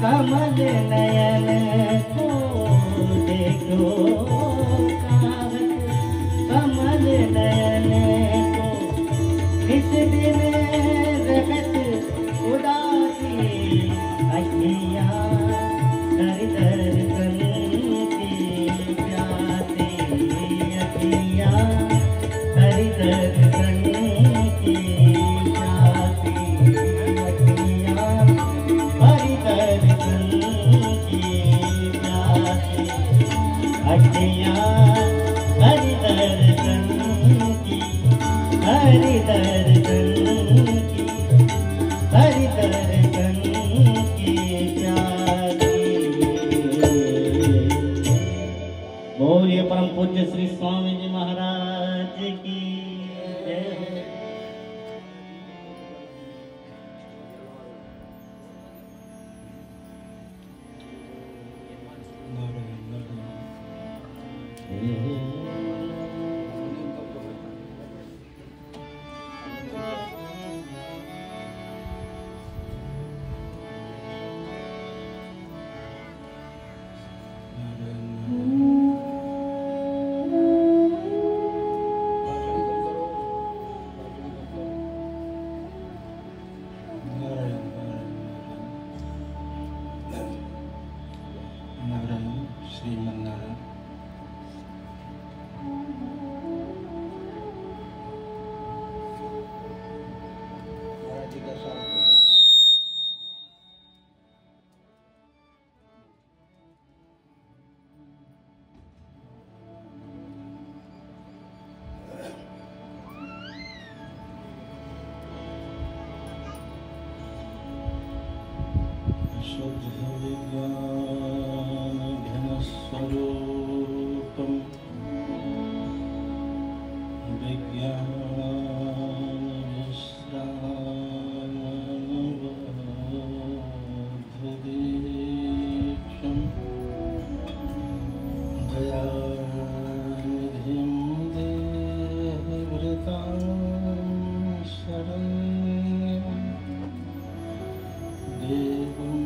कमल नयन को देखो चाहत, कमल नयन को इस दिन रहत उदासी अखियाँ दर दर्शन की प्यासी अखियाँ दर दर्शन की प्यासी अखियाँ हरि दर्शन की प्यासी अखियाँ हरि दर्शन की हरि दर्शन की हरि दर्शन की प्यासी। बोलिए परम पूज्य श्री स्वामी जी महाराज की जय। स्वरूपम् विज्ञानविश्रामबोधदीक्षं दयानिधिं देवव्रतां शरण्यं देवं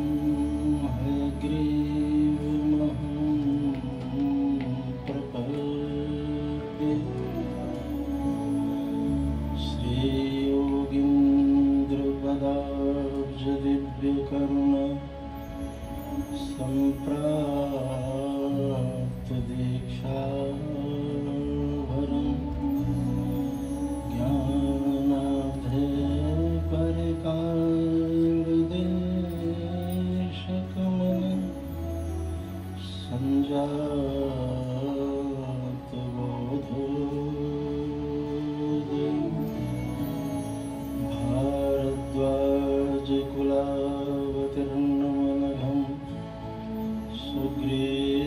करुण संप्राप्त दीक्षा वरं ज्ञानाब्धे परिकालदेशकमनं संजात बोधोदयं भारद्वाज कुलावतीर्णमनघं सुग्रीवदुर्गाधिपम्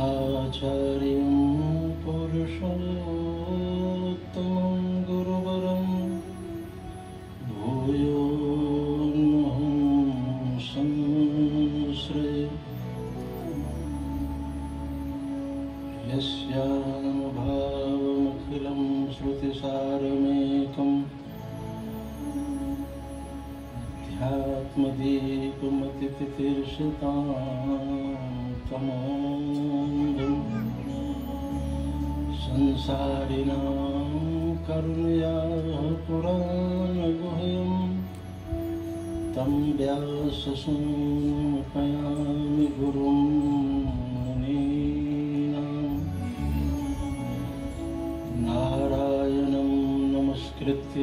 आचार्यं पुरुषोत्तमं गुरुवरं भूयो संश्रये यस्यानुभावमखिलं श्रुतिसारमेकम् अध्यात्मदीपमतितितीर्षतां तमोऽन्धं संसारिणां करुणयाः पुराणगुह्यं तं व्याससूनुमुपयामि गुरुं मुनीनां नारायणं नमस्कृत्य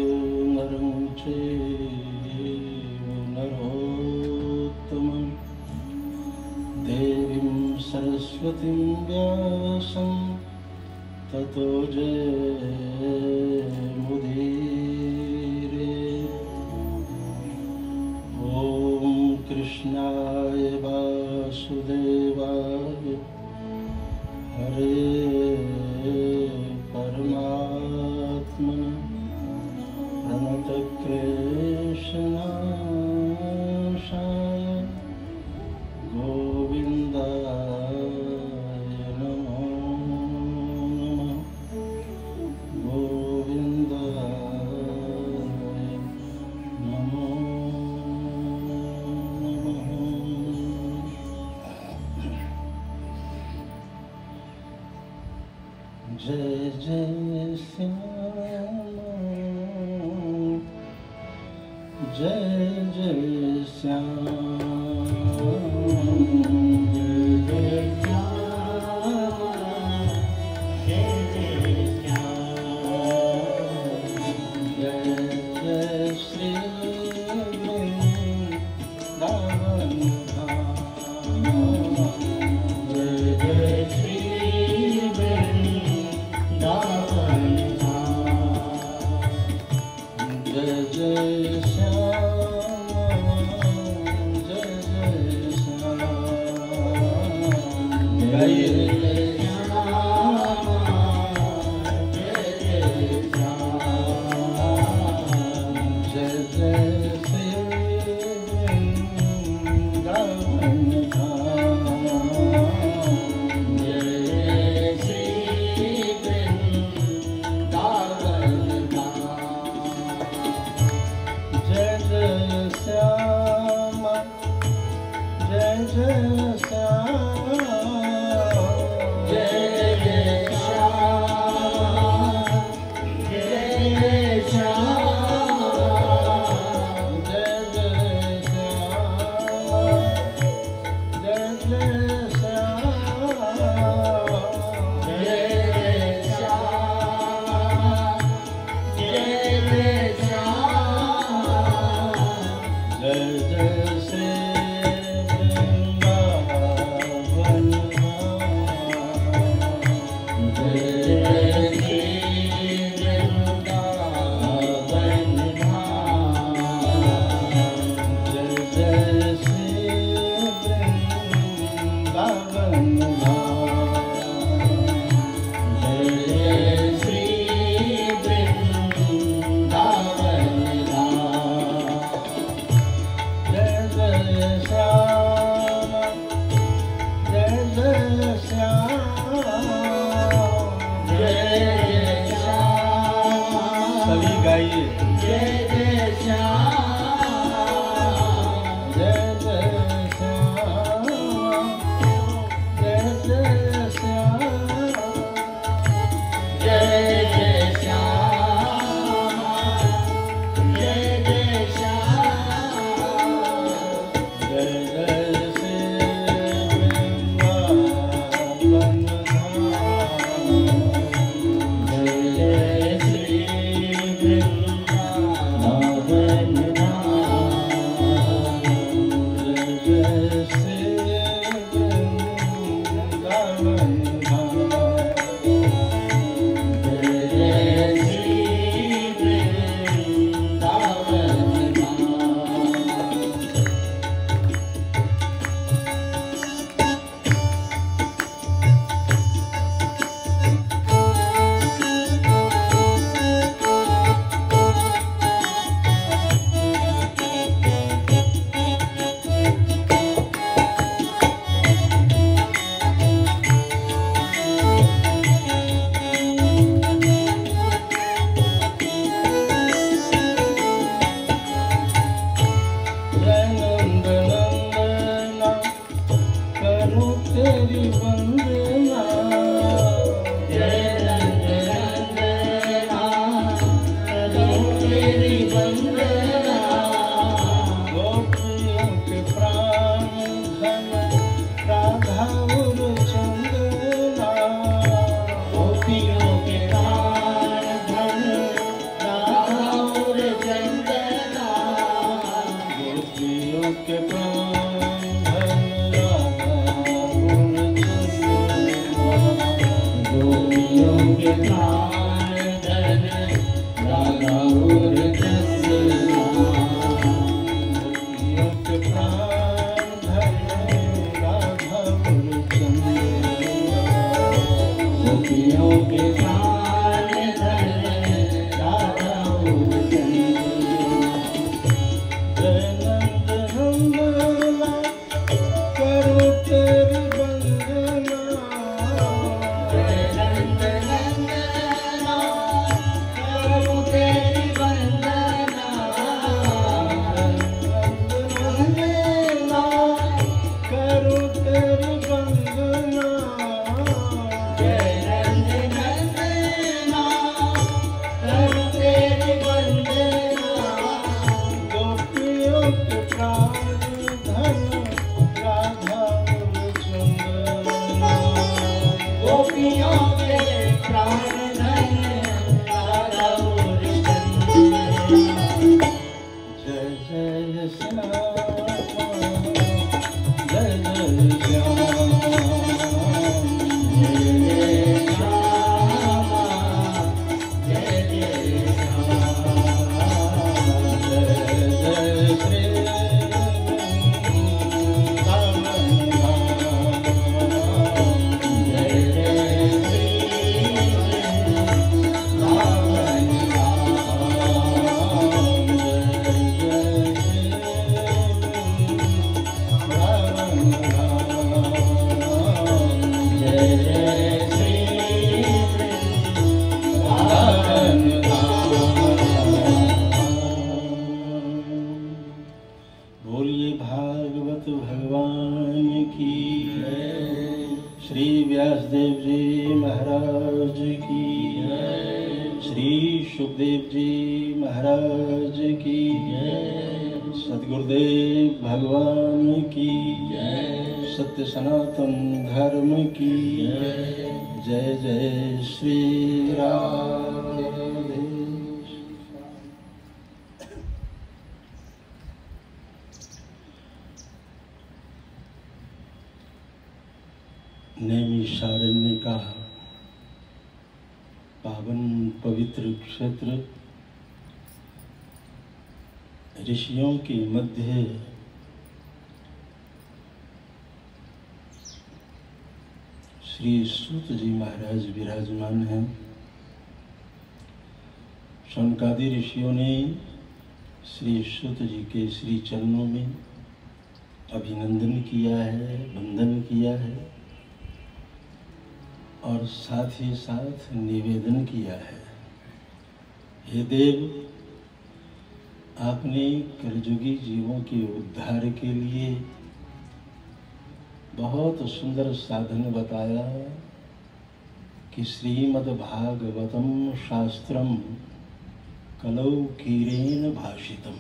नरं चैव नरोत्तमं देवीं सरस्वतीं व्यासं ततो जयमुदीरये। ॐ कृष्णाय वासुदेवाय हरे परमात्मने प्रणतक्लेशनाशाय गोविन्दाय नमो नमः। गोविन्द Vrindavan बोलिए भागवत भगवान की जय। श्री व्यासदेव जी महाराज की जय। श्री सुखदेव जी महाराज की जय। सद्गुरुदेव भगवान की जय। सत्य सनातन धर्म की जय। जय जय श्री राधे। नैमिषारण्य का पावन पवित्र क्षेत्र ऋषियों के मध्य श्री सूत जी महाराज विराजमान हैं। शौनकादि ऋषियों ने श्री सूत जी के श्री चरणों में अभिनंदन किया है, वंदन किया है और साथ ही साथ निवेदन किया है, हे देव, आपने कलयुगी जीवों के उद्धार के लिए बहुत सुंदर साधन बताया कि श्रीमद्भागवतम शास्त्रम कलौ कीरेन भाषितम।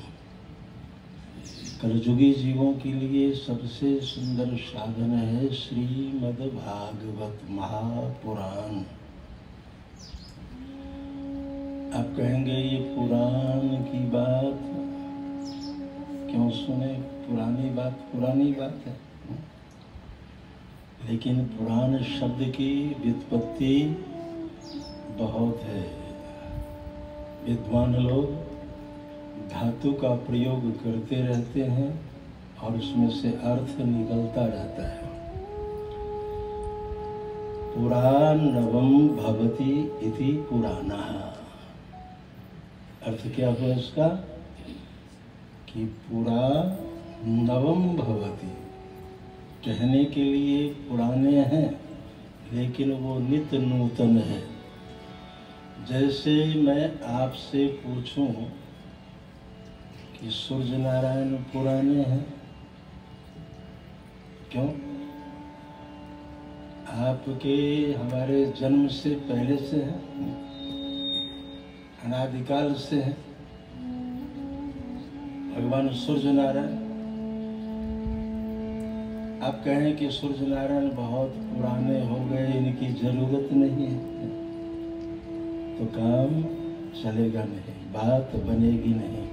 कलयुगी जीवों के लिए सबसे सुंदर साधन है श्रीमद्भागवत महापुराण। आप कहेंगे ये पुराण की बात क्यों सुने, पुरानी बात है, लेकिन पुराण शब्द की व्युत्पत्ति बहुत है। विद्वान लोग धातु का प्रयोग करते रहते हैं और उसमें से अर्थ निकलता रहता है। पुराणवम भवति इति पुराणः। अर्थ क्या हुआ इसका कि पुरा नवम भवति, कहने के लिए पुराने हैं लेकिन वो नित्य नूतन है। जैसे मैं आपसे पूछूं कि सूर्य नारायण पुराने हैं, क्यों? आपके हमारे जन्म से पहले से हैं, अनादिकाल से हैं भगवान सूर्य नारायण। आप कहें कि सूर्य नारायण बहुत पुराने हो गए, इनकी जरूरत नहीं है, तो काम चलेगा नहीं, बात बनेगी नहीं।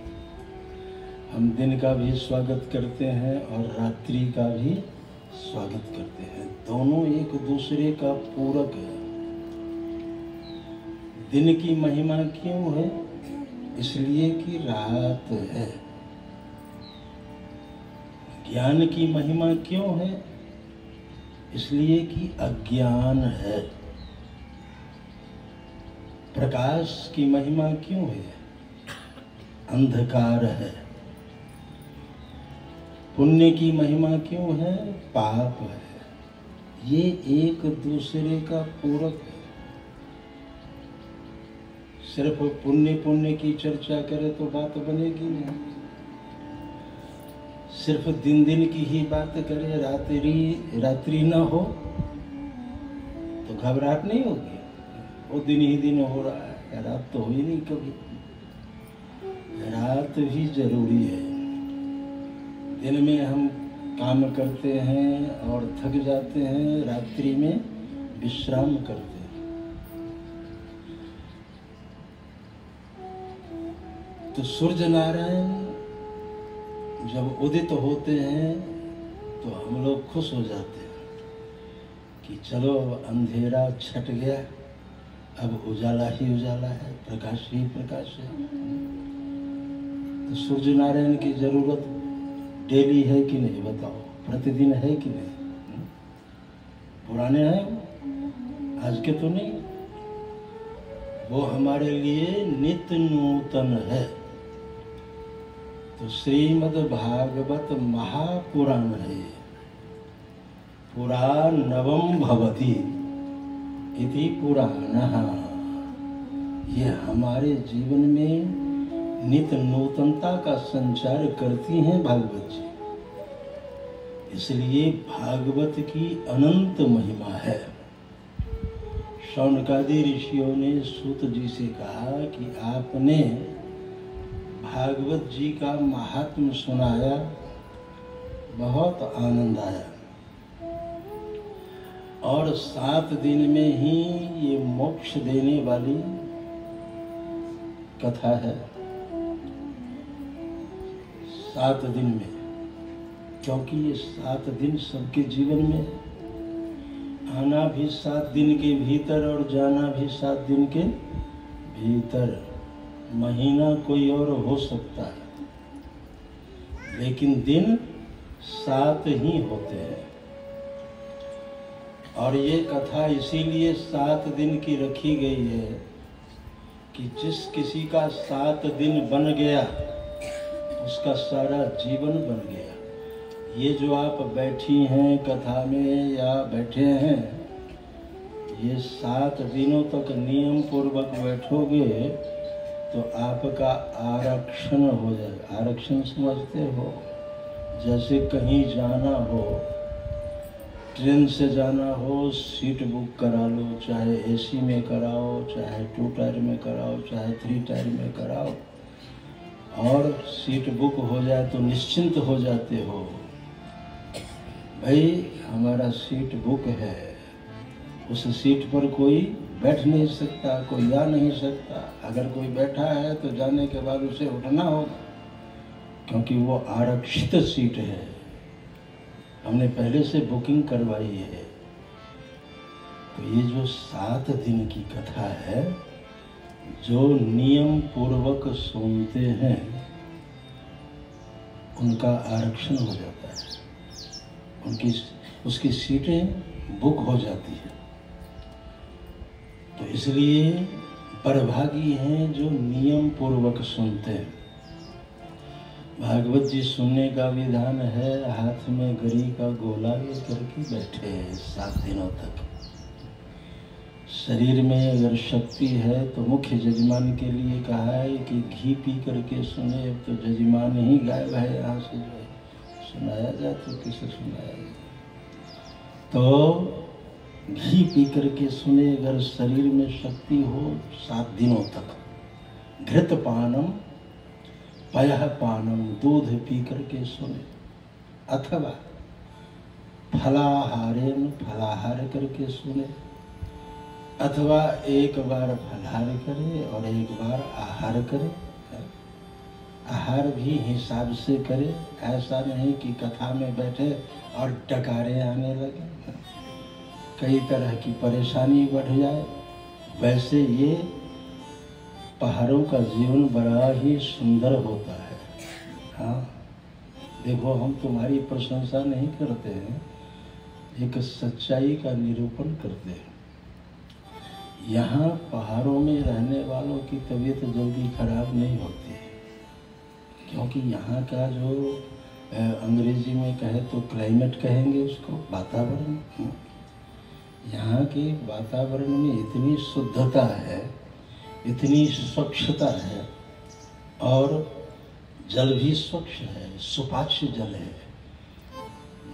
हम दिन का भी स्वागत करते हैं और रात्रि का भी स्वागत करते हैं, दोनों एक दूसरे का पूरक है। दिन की महिमा क्यों है? इसलिए कि रात है। ज्ञान की महिमा क्यों है? इसलिए कि अज्ञान है। प्रकाश की महिमा क्यों है? अंधकार है। पुण्य की महिमा क्यों है? पाप है। ये एक दूसरे का पूरक है। सिर्फ पुण्य की चर्चा करे तो बात बनेगी नहीं। सिर्फ दिन की ही बात करे, रात्रि न हो तो घबराहट नहीं होगी। वो दिन ही दिन हो रहा है, रात तो हो ही नहीं कभी। रात भी जरूरी है। दिन में हम काम करते हैं और थक जाते हैं, रात्रि में विश्राम करते हैं। तो सूर्य नारायण जब उदित होते हैं तो हम लोग खुश हो जाते हैं कि चलो अंधेरा छट गया, अब उजाला ही उजाला है, प्रकाश ही प्रकाश है। तो सूर्य नारायण की जरूरत डेली है कि नहीं बताओ, प्रतिदिन है कि नहीं? पुराने हैं वो, आज के तो नहीं। वो हमारे लिए नित्य नूतन है। तो श्रीमद् भागवत महापुराण है। पुराणवम भवति इति पुराणः। ये हमारे जीवन में नित्य नूतनता का संचार करती हैं भागवत जी। इसलिए भागवत की अनंत महिमा है। शौनकादि ऋषियों ने सूत जी से कहा कि आपने भागवत जी का महात्म्य सुनाया, बहुत आनंद आया, और 7 दिन में ही ये मोक्ष देने वाली कथा है। 7 दिन में, क्योंकि ये 7 दिन सबके जीवन में है। आना भी 7 दिन के भीतर और जाना भी 7 दिन के भीतर। महीना कोई और हो सकता है, लेकिन दिन 7 ही होते हैं। और ये कथा इसीलिए 7 दिन की रखी गई है कि जिस किसी का 7 दिन बन गया, उसका सारा जीवन बन गया। ये जो आप बैठी हैं कथा में या बैठे हैं, ये 7 दिनों तक नियम पूर्वक बैठोगे तो आपका आरक्षण हो जाएगा। आरक्षण समझते हो? जैसे कहीं जाना हो, ट्रेन से जाना हो, सीट बुक करा लो, चाहे एसी में कराओ, चाहे 2 टायर में कराओ, चाहे 3 टायर में कराओ, और सीट बुक हो जाए तो निश्चिंत हो जाते हो, भाई हमारा सीट बुक है। उस सीट पर कोई बैठ नहीं सकता, कोई आ नहीं सकता। अगर कोई बैठा है तो जाने के बाद उसे उठना होगा, क्योंकि वो आरक्षित सीट है, हमने पहले से बुकिंग करवाई है। तो ये जो 7 दिन की कथा है, जो नियम पूर्वक सुनते हैं उनका आरक्षण हो जाता है, उसकी सीटें बुक हो जाती है। तो इसलिए बड़भागी हैं जो नियम पूर्वक सुनते हैं। भागवत जी सुनने का विधान है, हाथ में गरी का गोला लेकर के बैठे हैं 7 दिनों तक। शरीर में अगर शक्ति है तो मुख्य जजमान के लिए कहा है कि घी पी करके सुने। अब तो जजमान ही गायब है, यहाँ से जो है सुनाया जाए तो किसे सुनाया जाए। तो घी पी करके सुने, अगर शरीर में शक्ति हो 7 दिनों तक। घृत पानम पयः पानम, दूध पी करके सुने, अथवा फलाहारेन, फलाहार करके सुने, अथवा एक बार फलाहार करे और एक बार आहार करे। आहार भी हिसाब से करे, ऐसा नहीं कि कथा में बैठे और डकारे आने लगे, कई तरह की परेशानी बढ़ जाए। वैसे ये पहाड़ों का जीवन बड़ा ही सुंदर होता है। हाँ देखो, हम तुम्हारी प्रशंसा नहीं करते हैं, एक सच्चाई का निरूपण करते हैं। यहाँ पहाड़ों में रहने वालों की तबीयत जल्दी खराब नहीं होती, क्योंकि यहाँ का जो अंग्रेजी में कहे तो क्लाइमेट कहेंगे उसको, वातावरण। यहाँ के वातावरण में इतनी शुद्धता है, इतनी स्वच्छता है, और जल भी स्वच्छ है, सुपाच्य जल है।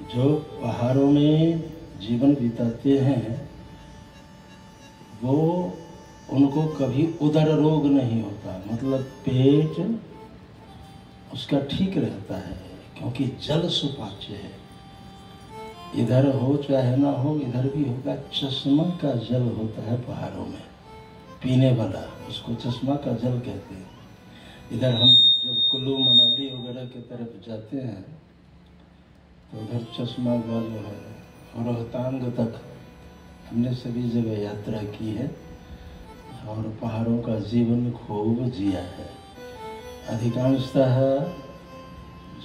जो पहाड़ों में जीवन बिताते हैं वो, उनको कभी उदर रोग नहीं होता, मतलब पेट उसका ठीक रहता है, क्योंकि जल सुपाच्य है। इधर हो चाहे ना हो, इधर भी होगा। चश्मा का जल होता है पहाड़ों में, पीने वाला, उसको चश्मा का जल कहते हैं। इधर हम जब कुल्लू मनाली वगैरह की तरफ जाते हैं तो उधर चश्मा का जो है, रोहतांग तक हमने सभी जगह यात्रा की है, और पहाड़ों का जीवन खूब जिया है। अधिकांशतः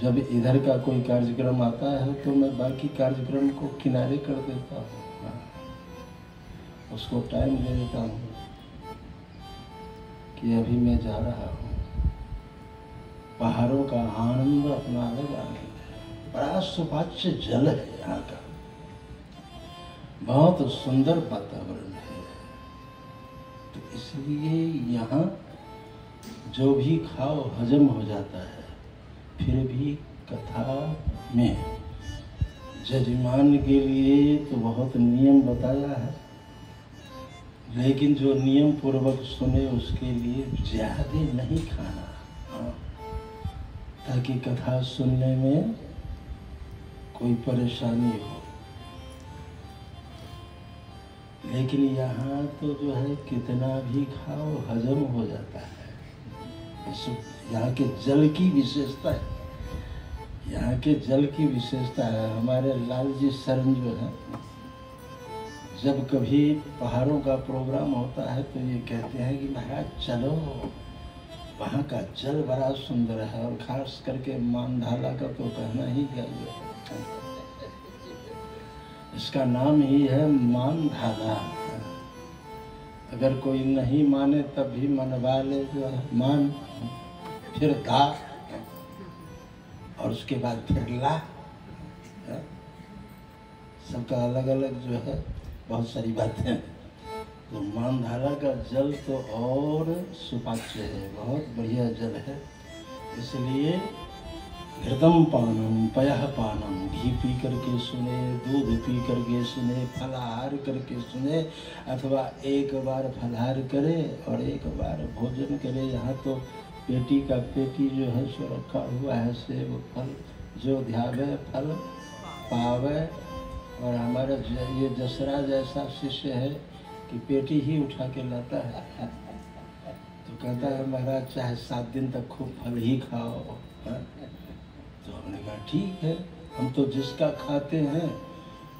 जब इधर का कोई कार्यक्रम आता है तो मैं बाकी कार्यक्रम को किनारे कर देता हूँ, उसको टाइम दे देता हूँ कि अभी मैं जा रहा हूँ। पहाड़ों का आनंद अपना अलग आनंद है। बड़ा सुपाच्य जल है यहाँ का, बहुत सुंदर वातावरण है। तो इसलिए यहाँ जो भी खाओ हजम हो जाता है। फिर भी कथा में जजमान के लिए तो बहुत नियम बताया है, लेकिन जो नियम पूर्वक सुने उसके लिए ज्यादा नहीं खाना, ताकि कथा सुनने में कोई परेशानी हो। लेकिन यहाँ तो जो है कितना भी खाओ हजम हो जाता है। यहाँ के जल की विशेषता है, यहाँ के जल की विशेषता है। हमारे लाल जी शरण जो है, जब कभी पहाड़ों का प्रोग्राम होता है तो ये कहते हैं कि महाराज चलो, वहाँ का जल बड़ा सुंदर है। और खास करके मानधाला का तो कहना ही क्या है, इसका नाम ही है मानधाला। अगर कोई नहीं माने तब भी मनवा ले, जो है मान, फिर धा, और उसके बाद फिर ला। सबका अलग अलग जो है बहुत सारी बातें हैं। तो मानधारा का जल तो और सुपाच्य है, बहुत बढ़िया जल है। इसलिए घृतम पानम पयः पानम, घी पी करके सुने, दूध पी करके सुने, फलाहार करके सुने, अथवा एक बार फलाहार करे और एक बार भोजन करे। यहाँ तो पेटी का पेटी जो है सो रखा हुआ है, सेब फल जो ध्यावे फल पावे। और हमारा ये दशहरा जैसा शिष्य है कि पेटी ही उठा के लाता है, तो कहता है महाराज चाहे 7 दिन तक खूब फल ही खाओ। तो हमने कहा ठीक है, हम तो जिसका खाते हैं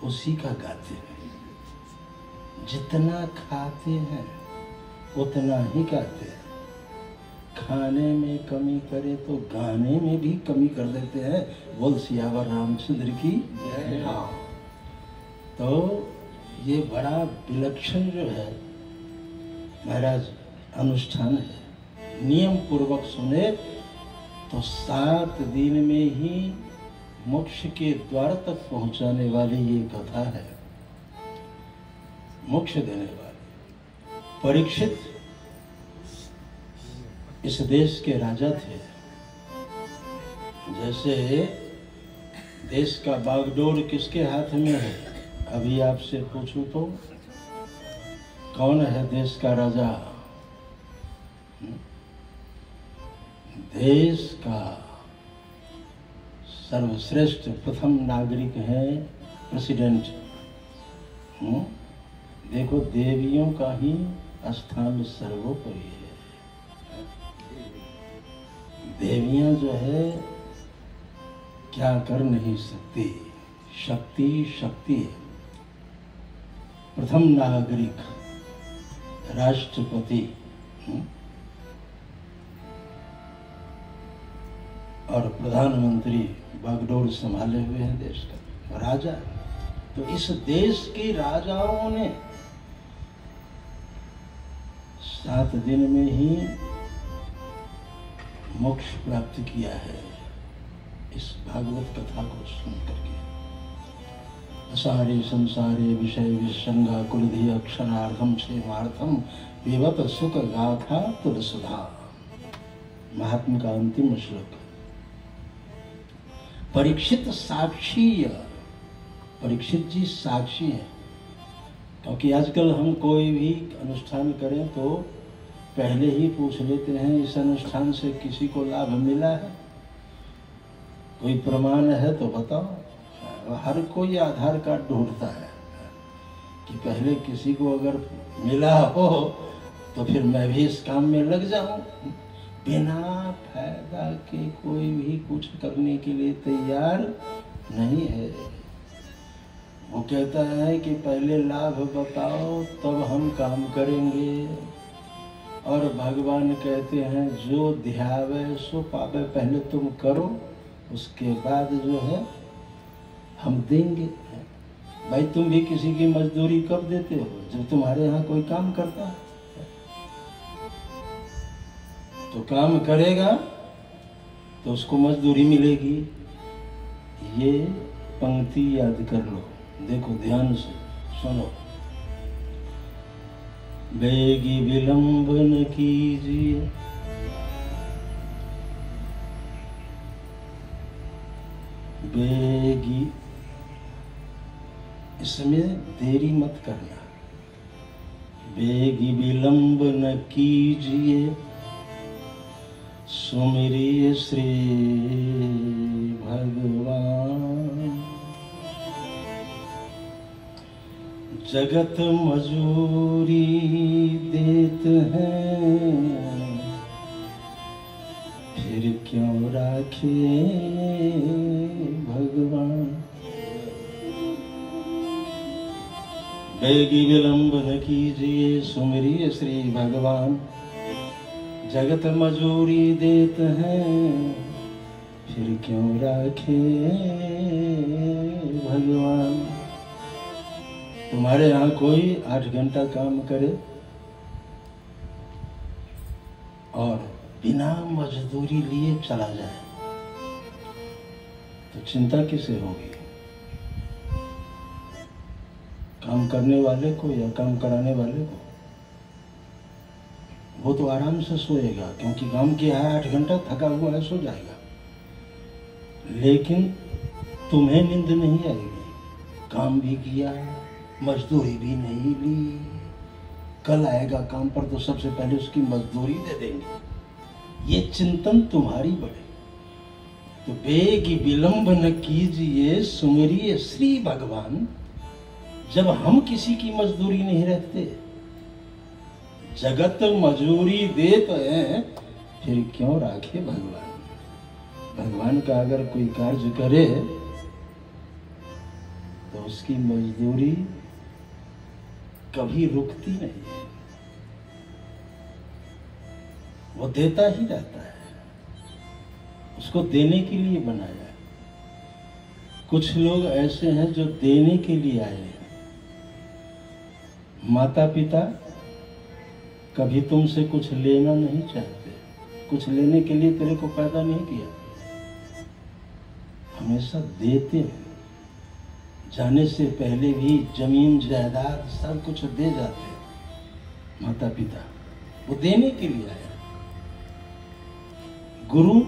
उसी का गाते हैं। जितना खाते हैं उतना ही गाते हैं। खाने में कमी करे तो गाने में भी कमी कर देते हैं। बोल सियावर रामचंद्र की जय। हाँ, तो ये बड़ा विलक्षण जो है महाराज अनुष्ठान है। नियम पूर्वक सुने तो 7 दिन में ही मोक्ष के द्वार तक पहुंचाने वाली ये कथा है, मोक्ष देने वाली। परीक्षित इस देश के राजा थे। जैसे देश का बागडोर किसके हाथ में है, अभी आपसे पूछूं तो कौन है देश का राजा? देश का सर्वश्रेष्ठ प्रथम नागरिक है प्रेसिडेंट। देखो देवियों का ही स्थान सर्वोपरि है। देवियां जो है क्या कर नहीं सकती, शक्ति शक्ति है। प्रथम नागरिक राष्ट्रपति और प्रधानमंत्री बागडोर संभाले हुए हैं देश का राजा। तो इस देश के राजाओं ने 7 दिन में ही मोक्ष प्राप्त किया है, इस भागवत कथा को सुन करके। सारे संसारे विषय विसंगा कुलधि क्षणार्थम क्षेमार्थम विवत सुख गाथा तुलसुधा। महात्मा का अंतिम श्लोक। परीक्षित साक्षी, परीक्षित जी साक्षी हैं। क्योंकि आजकल हम कोई भी अनुष्ठान करें तो पहले ही पूछ लेते हैं इस अनुष्ठान से किसी को लाभ मिला है, कोई प्रमाण है तो बताओ। हर कोई आधार कार्ड ढूंढता है कि पहले किसी को अगर मिला हो तो फिर मैं भी इस काम में लग जाऊं। बिना फायदा के कोई भी कुछ करने के लिए तैयार नहीं है। वो कहता है कि पहले लाभ बताओ तब हम काम करेंगे। और भगवान कहते हैं जो ध्यावे सो पावे, पहले तुम करो, उसके बाद जो है हम देंगे। भाई तुम भी किसी की मजदूरी कब देते हो? जब तुम्हारे यहाँ कोई काम करता है। तो काम करेगा तो उसको मजदूरी मिलेगी। ये पंक्ति याद कर लो, देखो ध्यान से सुनो। बेगी विलंब न कीजिए, बेगी, इसमें देरी मत करना। बेगी विलंब न कीजिए, सुमिरिए श्री भगवान। जगत मजूरी देते हैं, फिर क्यों राखे भगवान। बेगी विलंब न कीजिए, सुमिरिए श्री भगवान। जगत मजूरी देते हैं, फिर क्यों राखे भगवान। तुम्हारे यहाँ कोई 8 घंटा काम करे और बिना मजदूरी लिए चला जाए तो चिंता किसे होगी? काम करने वाले को या काम कराने वाले को? वो तो आराम से सोएगा, क्योंकि काम किया है 8 घंटा, थका हुआ है, सो जाएगा। लेकिन तुम्हें नींद नहीं आएगी, काम भी किया, मजदूरी भी नहीं ली। कल आएगा काम पर तो सबसे पहले उसकी मजदूरी दे देंगे। ये चिंतन तुम्हारी बढ़े। तो बेगी विलंब न कीजिए, सुमिरिए श्री भगवान। जब हम किसी की मजदूरी नहीं रखते, जगत मजूरी देते हैं, फिर क्यों राखे भगवान। भगवान का अगर कोई कार्य करे तो उसकी मजदूरी कभी रुकती नहीं है, वो देता ही रहता है। उसको देने के लिए बनाया है। कुछ लोग ऐसे हैं जो देने के लिए आए हैं। माता पिता कभी तुमसे कुछ लेना नहीं चाहते, कुछ लेने के लिए तेरे को पैदा नहीं किया, हमेशा देते हैं। जाने से पहले भी जमीन जायदाद सब कुछ दे जाते हैं माता पिता, वो देने के लिए आया। गुरु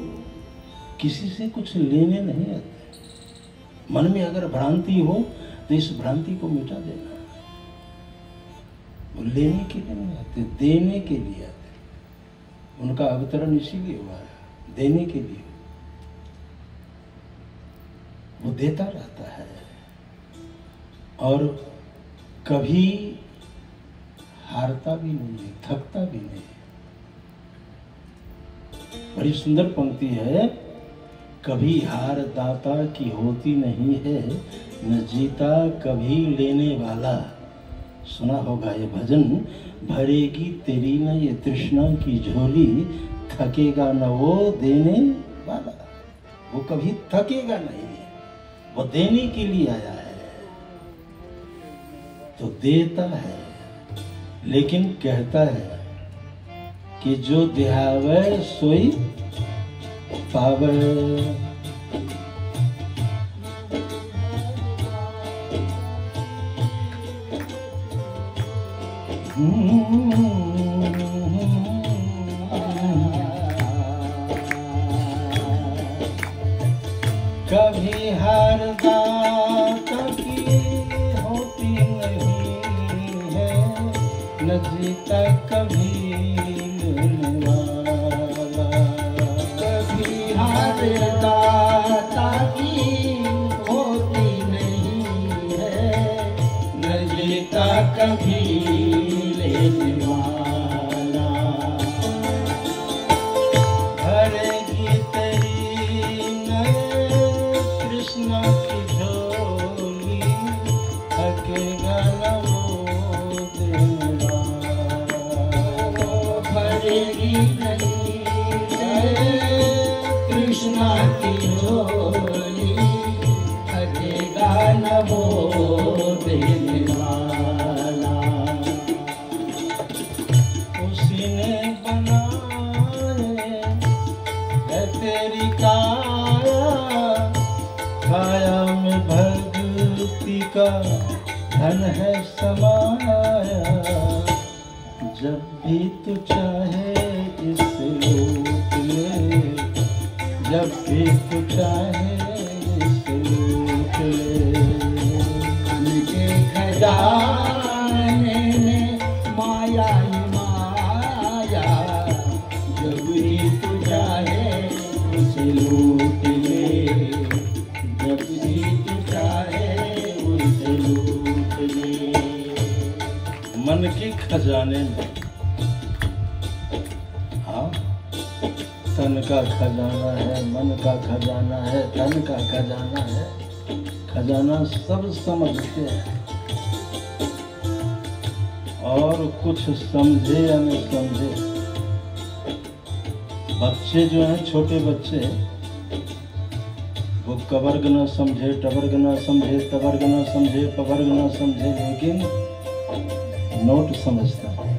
किसी से कुछ लेने नहीं आते। मन में अगर भ्रांति हो तो इस भ्रांति को मिटा देना। वो लेने के लिए नहीं आते, देने के लिए आते। उनका अवतरण इसीलिए हुआ है, देने के लिए। वो देता रहता है और कभी हारता भी नहीं, थकता भी नहीं। बड़ी सुंदर पंक्ति है, कभी हार दाता की होती नहीं है, न जीता कभी लेने वाला। सुना होगा ये भजन, भरेगी तेरी न ये तृष्णा की झोली, थकेगा न वो देने वाला। वो कभी थकेगा नहीं है, वो देने के लिए आया है, तो देता है। लेकिन कहता है कि जो ध्यावे सोई पावे। कभी हार दाता की होती नहीं है, न जीता कभी लेने वाला। कभी हार दाता की होती नहीं है, न जीता कभी लेने वाला। भरेगी तेरी नए कृष्ण की झोली, थकेगा न वो देने वाला। काया, काया में भक्ति का धन है समाया। जब भी तू चाहे इसे लूट ले, जब भी तू चाहे इसे लूट ले। मन के खजाने में माया ही माया, जब भी तू चाहे उसे लूट ले, जब भी तू चाहे उसे लूट ले। मन के खजाने में, हाँ, तन का खजाना है, मन का खजाना है, धन का खजाना है। खजाना सब समझते हैं और कुछ समझे या नहीं समझे। बच्चे जो हैं, छोटे बच्चे, वो कवर्ग न समझे, टवर्ग न समझे, तवर्ग न समझे, पवर्ग न समझे, लेकिन नोट समझता है,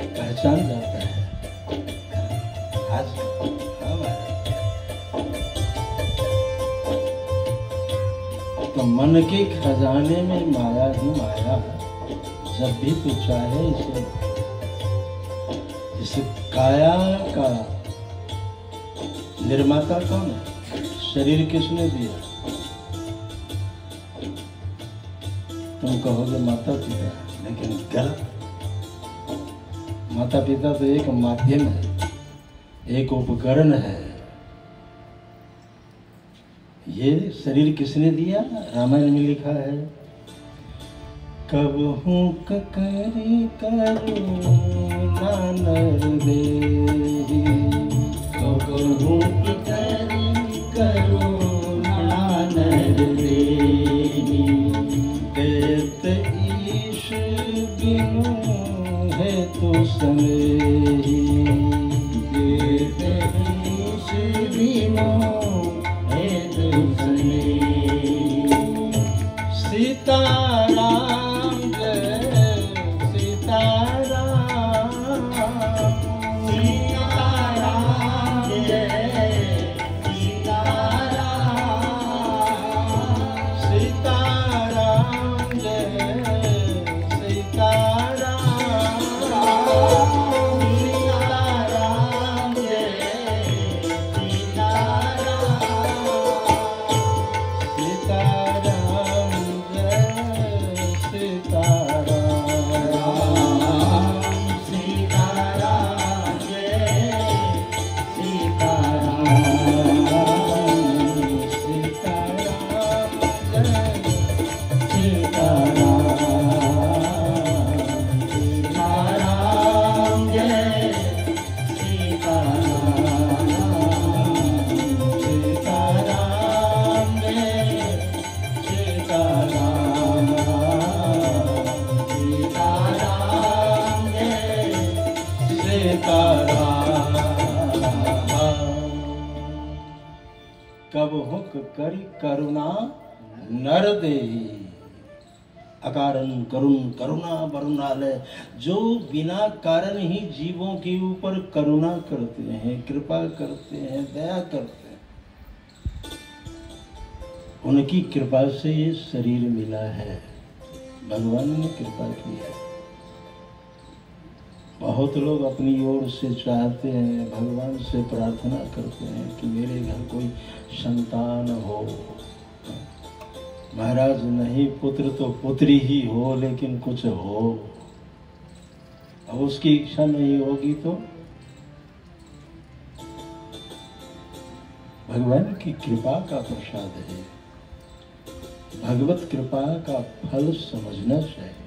पहचान जाता है। आज तो मन के खजाने में माया ही माया। जब भी तू चाहे इसे, इस काया का निर्माता कौन है? शरीर किसने दिया? तुम कहोगे माता पिता, लेकिन गलत। माता पिता तो एक माध्यम है, एक उपकरण है। ये शरीर किसने दिया? रामायण में लिखा है, कब हूँ ककरी करुणा नर देहि, कब हूँ ककरी करुणा नर देहि। देत ईश बिनु है तो स्नेही, देत ईश बिनु है तो स्नेही। सीताराम जय सीताराम, सीताराम जय सीताराम, सीताराम जय सीताराम, सीताराम जय सीताराम, सीताराम जय सीताराम, सीताराम जय सीताराम, सीताराम जय सीताराम, सीताराम जय सीताराम, सीताराम जय सीताराम। कब हुक करी करुणा नर देहि, अकारण करुण करुणा वरुणालय। जो बिना कारण ही जीवों के ऊपर करुणा करते हैं, कृपा करते हैं, दया करते हैं, उनकी कृपा से ये शरीर मिला है। भगवान ने कृपा की है। बहुत लोग अपनी ओर से चाहते हैं, भगवान से प्रार्थना करते हैं कि मेरे घर कोई संतान हो। महाराज नहीं, पुत्र तो पुत्री ही हो, लेकिन कुछ हो। अब उसकी इच्छा नहीं होगी तो भगवान की कृपा का प्रसाद है। भगवत कृपा का फल समझना चाहिए।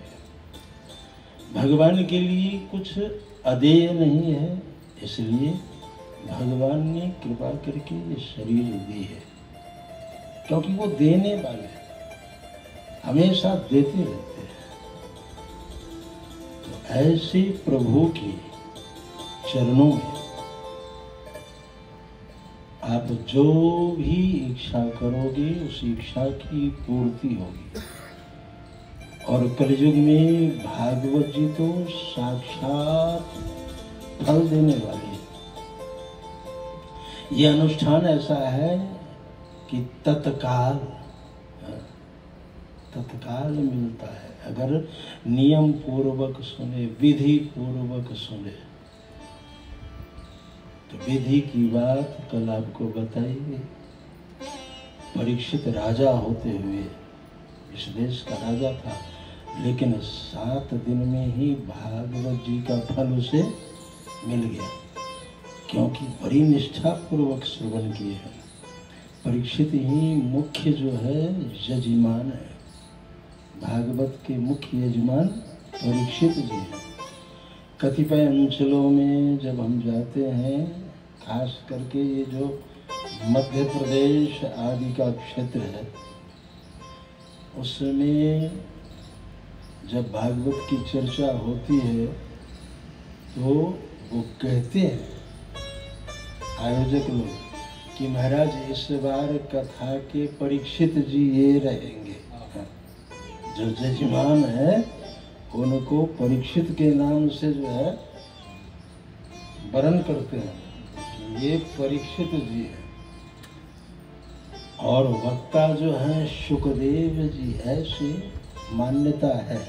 भगवान के लिए कुछ अदेय नहीं है, इसलिए भगवान ने कृपा करके ये शरीर दी है, क्योंकि वो देने वाले हैं, हमेशा देते रहते हैं। तो ऐसे प्रभु के चरणों में आप जो भी इच्छा करोगे उस इच्छा की पूर्ति होगी। और कलयुग में भागवत जी तो साक्षात फल देने वाले हैं। ये अनुष्ठान ऐसा है कि तत्काल मिलता है अगर नियम पूर्वक सुने, विधि पूर्वक सुने। तो विधि की बात कल आपको बताइए। परीक्षित राजा होते हुए, इस देश का राजा था, लेकिन 7 दिन में ही भागवत जी का फल उसे मिल गया, क्योंकि बड़ी निष्ठा पूर्वक श्रवण किए हैं। परीक्षित ही मुख्य जो है यजमान है, भागवत के मुख्य यजमान परीक्षित जी हैं। कतिपय अंचलों में जब हम जाते हैं, खास करके ये जो मध्य प्रदेश आदि का क्षेत्र है, उसमें जब भागवत की चर्चा होती है तो वो कहते हैं आयोजक लोग कि महाराज इस बार कथा के परीक्षित जी ये रहेंगे। जो जजमान है उनको परीक्षित के नाम से जो है वर्ण करते हैं कि ये परीक्षित जी है। और वक्ता जो है शुकदेव जी, ऐसी मान्यता है।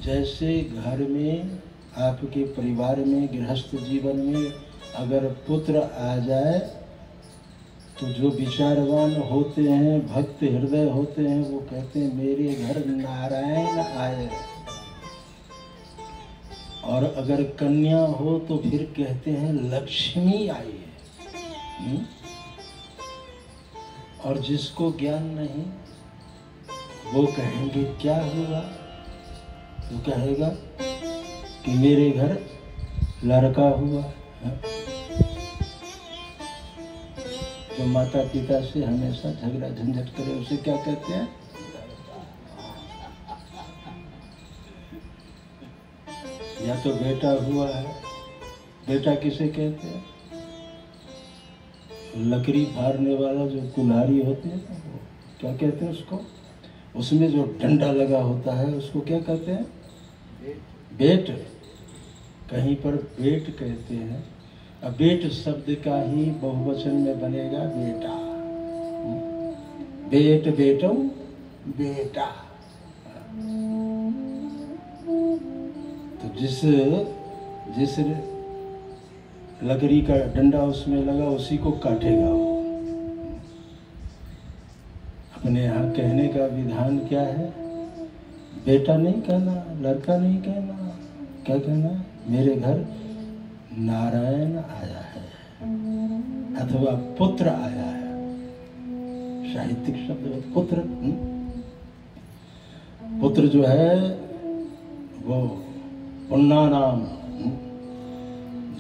जैसे घर में, आपके परिवार में, गृहस्थ जीवन में अगर पुत्र आ जाए तो जो विचारवान होते हैं, भक्त हृदय होते हैं, वो कहते हैं मेरे घर नारायण आए। और अगर कन्या हो तो फिर कहते हैं लक्ष्मी आई है। और जिसको ज्ञान नहीं वो कहेंगे क्या हुआ, तो कहेगा कि मेरे घर लड़का हुआ। जो माता पिता से हमेशा झगड़ा झंझट करे उसे क्या कहते हैं? या तो बेटा हुआ है, बेटा किसे कहते हैं? लकड़ी फाड़ने वाला जो कुल्हाड़ी होती है ना, वो क्या कहते हैं उसको? उसमें जो डंडा लगा होता है उसको क्या कहते हैं? बेट। कहीं पर बेट कहते हैं। अब बेट शब्द का ही बहुवचन में बनेगा बेटा। बेट, बेटो, बेटा। तो जिस लकड़ी का डंडा उसमें लगा उसी को काटेगा वो। अपने यहाँ कहने का विधान क्या है? बेटा नहीं कहना, लड़का नहीं कहना, क्या कहना? मेरे घर नारायण आया है अथवा पुत्र आया है। साहित्यिक शब्द है पुत्र। पुत्र जो है वो पुण्णानाम,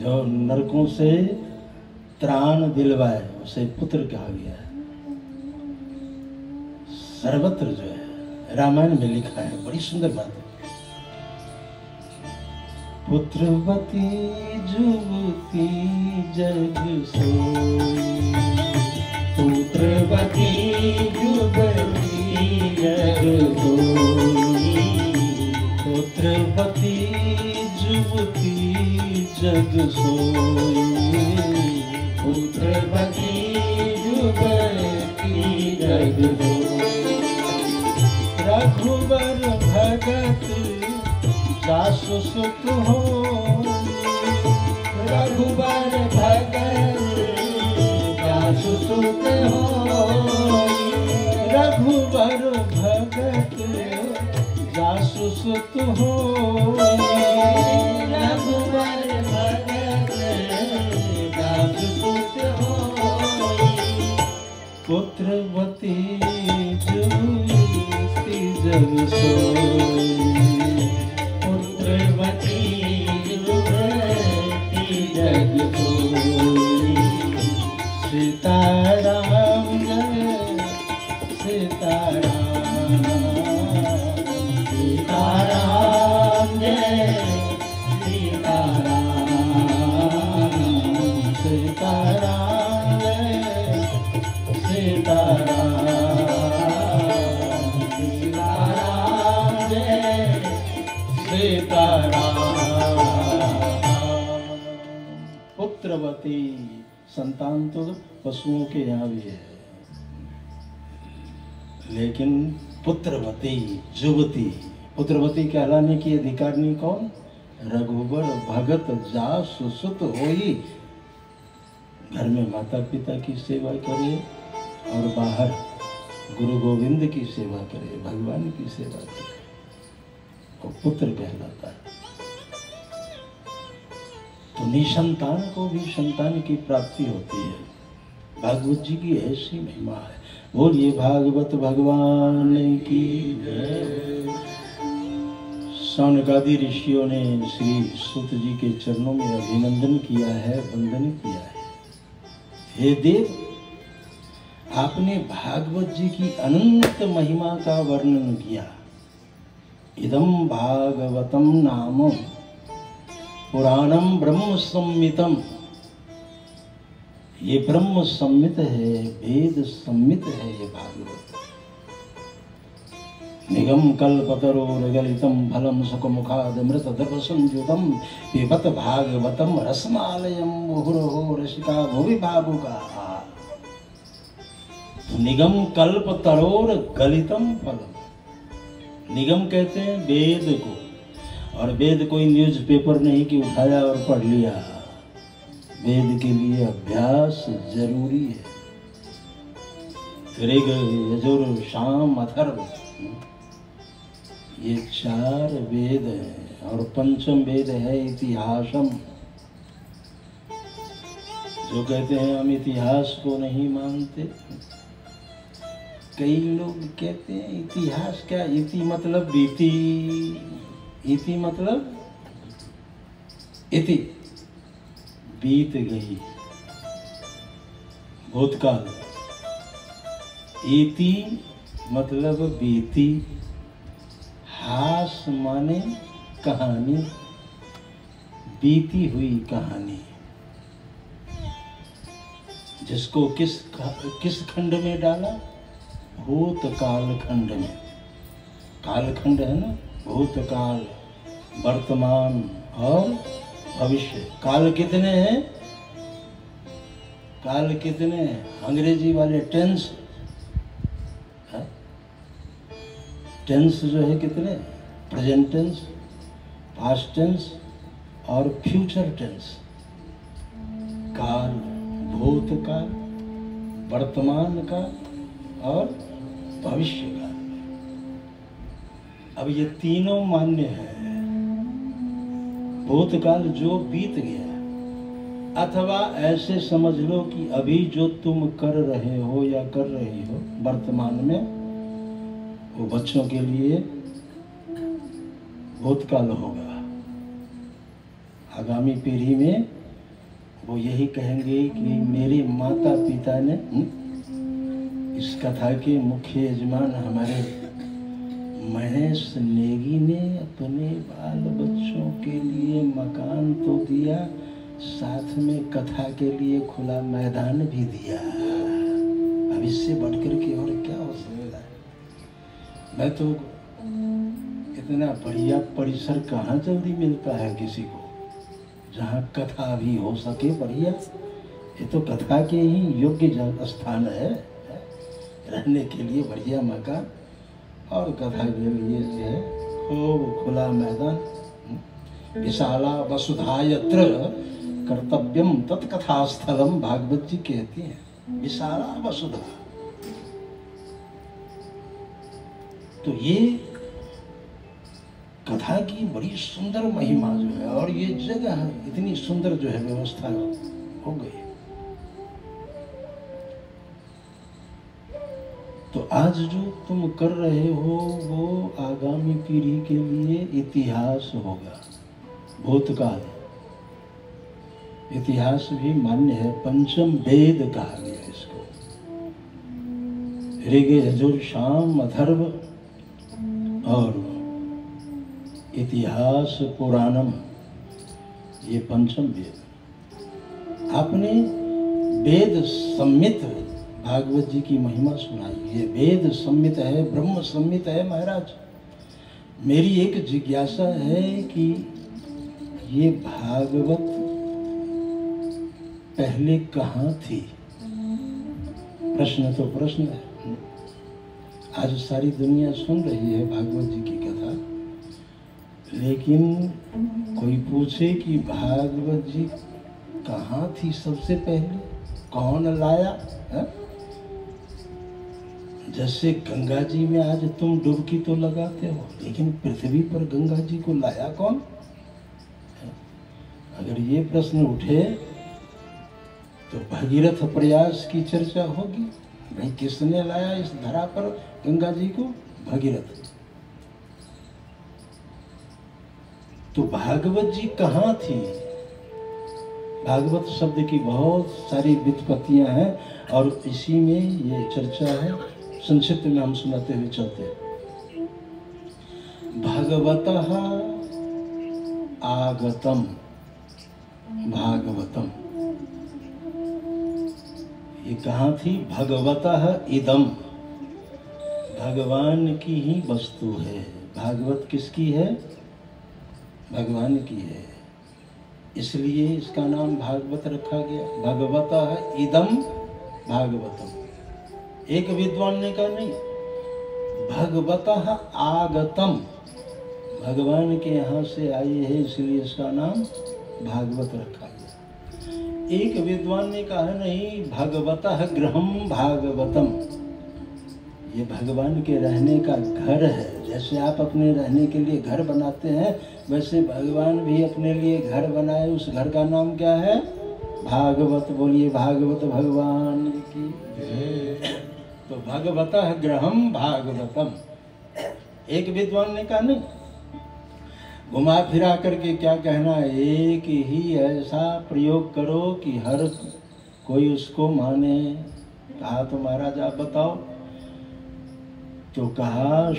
जो नरकों से त्राण दिलवाए, उसे पुत्र कहा गया है। सर्वत्र जो है रामायण में लिखा है, बड़ी सुंदर बात है। पुत्रवती जुवती जग सोई, पुत्रवती जुवती जग सोई, पुत्रवती जुवती जग सोई, पुत्रवती जुवती जग सोई। रघुबर भगत जासु सुत हो, रघुबर भगत जासु सुत हो, रघुबर भगत जासु सुत हो, रघुबर भगत जासु सुत हो। पुत्रवती जुवती जग सोई, पुत्रवती जुवती जग सोई। सीताराम जय सीताराम, सीताराम जय सीताराम, सीताराम जय सीताराम, सीताराम जय सीताराम। पुत्रवती संतान तो पशुओं के यहाँ भी है, लेकिन पुत्रवती जुवती, पुत्रवती कहलाने की अधिकारिणी कौन? रघुवर भगत जास सुत होई। घर में माता पिता की सेवा करे और बाहर गुरु गोविंद की सेवा करे, भगवान की सेवा करे, वो पुत्र कहलाता है। तो निसंतान को भी संतान की प्राप्ति होती है। भागवत जी की ऐसी महिमा है। बोलिए भागवत भगवान की जय। सौनकादि ऋषियों ने श्री सूत जी के चरणों में अभिनंदन किया है, वंदन किया है। हे देव, आपने भागवत जी की अनंत महिमा का वर्णन किया। इदं भागवतम नाम पुराणम ब्रह्म संहितम। ये ब्रह्म संहित है, वेद संहित है ये भागवत। निगम कल्पतरोर्गलितं फलं सुखमुखादमृत दर्भ संयुतं पिबत भागवतम रसमालयं मुहुरहो रसिका भुवि भावुकाः। निगम कल्पतरोर गलितम फलम। निगम कहते हैं वेद को, और वेद कोई न्यूज़पेपर नहीं कि उठाया और पढ़ लिया। वेद के लिए अभ्यास जरूरी है। ऋग यजुर साम अथर्व, ये 4 वेद हैं, और पंचम वेद है इतिहासम। जो कहते हैं हम इतिहास को नहीं मानते, कई लोग कहते हैं इतिहास क्या? इति मतलब बीती, इति मतलब इति बीत गई, भूतकाल। इति मतलब बीती, हास माने कहानी, बीती हुई कहानी। जिसको किस खंड में डाला? भूतकाल खंड में। कालखंड है ना, भूतकाल, वर्तमान और भविष्य। काल कितने हैं? काल कितने हैं? अंग्रेजी वाले टेंस, टेंस जो है कितने? प्रेजेंट टेंस, पास्ट टेंस और फ्यूचर टेंस। काल, भूतकाल, वर्तमान काल और भविष्य काल। अब ये तीनों मान्य है। भूतकाल जो बीत गया, अथवा ऐसे समझ लो कि अभी जो तुम कर रहे हो या कर रही हो वर्तमान में, वो बच्चों के लिए भूतकाल होगा। आगामी पीढ़ी में वो यही कहेंगे कि मेरे माता पिता ने, इस कथा के मुख्य यजमान हमारे महेश नेगी ने अपने बाल बच्चों के लिए मकान तो दिया, साथ में कथा के लिए खुला मैदान भी दिया। अब इससे बढ़कर के और क्या हो सकता है? मैं तो इतना बढ़िया परिसर कहाँ जल्दी मिलता है किसी को, जहाँ कथा भी हो सके बढ़िया। ये तो कथा के ही योग्य स्थान है, रहने के लिए बढ़िया मकान, और कथा के लिए जो है खूब खुला मैदान। विशाला वसुधा यत्र कर्तव्यम तत्कथा स्थलम, भागवत जी कहती हैं विशाला वसुधा। तो ये कथा की बड़ी सुंदर महिमा जो है, और ये जगह इतनी सुंदर जो है व्यवस्था हो गई। तो आज जो तुम कर रहे हो वो आगामी पीढ़ी के लिए इतिहास होगा। भूतकाल इतिहास भी मान्य है, पंचम वेद कहा गया इसको। ऋग यजुर साम अथर्व और इतिहास पुराणम, ये पंचम वेद। आपने वेद संहित भागवत जी की महिमा सुनाई। ये वेद संहित है, ब्रह्म संहित है। महाराज, मेरी एक जिज्ञासा है कि ये भागवत पहले कहाँ थी? प्रश्न तो प्रश्न है। आज सारी दुनिया सुन रही है भागवत जी की कथा, लेकिन कोई पूछे कि भागवत जी कहाँ थी सबसे पहले, कौन लाया है? जैसे गंगा जी में आज तुम डुबकी तो लगाते हो, लेकिन पृथ्वी पर गंगा जी को लाया कौन? अगर ये प्रश्न उठे तो भगीरथ प्रयास की चर्चा होगी। भाई किसने लाया इस धरा पर गंगा जी को? भगीरथ। तो भागवत जी कहाँ थी? भागवत शब्द की बहुत सारी व्युत्पत्तियां हैं और इसी में ये चर्चा है। संक्षिप्त में हम सुनाते हुए चलते हैं। भगवतः आगतम भागवतम, ये कहाँ थी? भगवतः इदम, भगवान की ही वस्तु है। भागवत किसकी है? भगवान की है, इसलिए इसका नाम भागवत रखा गया। भगवतः इदम भागवतम। एक विद्वान ने कहा नहीं, भगवतः आगतम, भगवान के यहाँ से आए हैं इसलिए इसका नाम भागवत रखा गया। एक विद्वान ने कहा नहीं, भगवतः गृहम भागवतम, ये भगवान के रहने का घर है। जैसे आप अपने रहने के लिए घर बनाते हैं, वैसे भगवान भी अपने लिए घर बनाए। उस घर का नाम क्या है? भागवत। बोलिए भागवत भगवान की जय। तो भगवतः गृहम भागवतम। एक विद्वान ने कहा नहीं, घुमा फिरा करके क्या कहना, एक ही ऐसा प्रयोग करो कि हर कोई उसको माने। कहा तो महाराज आप बताओ। तो कहा